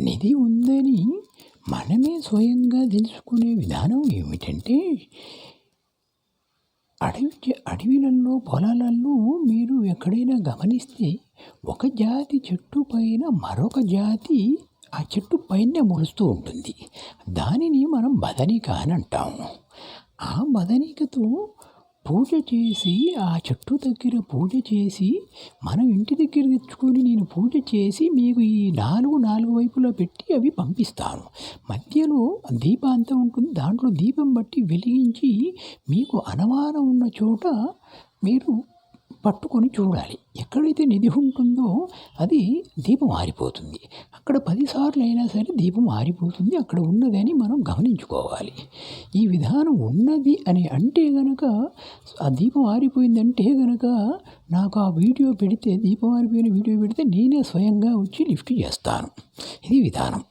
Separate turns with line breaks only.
నిధి ఉందని మనమే స్వయంగా తెలుసుకునే విధానం ఏమిటంటే, అడవిలలో పొలాలలో మీరు ఎక్కడైనా గమనిస్తే ఒక జాతి చెట్టు పైన మరొక జాతి ఆ చెట్టు పైనే మొలుస్తూ ఉంటుంది. దానిని మనం బదనిక అని అంటాము. ఆ బదనికతో పూజ చేసి, ఆ చెట్టు దగ్గర పూజ చేసి, మనం ఇంటి దగ్గర తెచ్చుకొని నేను పూజ చేసి మీకు ఈ నాలుగు వైపులా పెట్టి అవి పంపిస్తాను. మధ్యలో దీపాంతం ఉంటుంది. దాంట్లో దీపం బట్టి వెలిగించి మీకు అనుమానం ఉన్న చోట మీరు పట్టుకొని చూడాలి. ఎక్కడైతే నిధి ఉంటుందో అది దీపం ఆరిపోతుంది. అక్కడ 10 సార్లు అయినా సరే దీపం ఆరిపోతుంది. అక్కడ ఉన్నదని మనం గమనించుకోవాలి. ఈ విధానం ఉన్నది అని అంటే గనక, ఆ దీపం ఆరిపోయిందంటే గనక నాకు ఆ వీడియో పెడితే, దీపం ఆరిపోయిన వీడియో పెడితే నేనే స్వయంగా వచ్చి లిఫ్ట్ చేస్తాను. ఇది విధానం.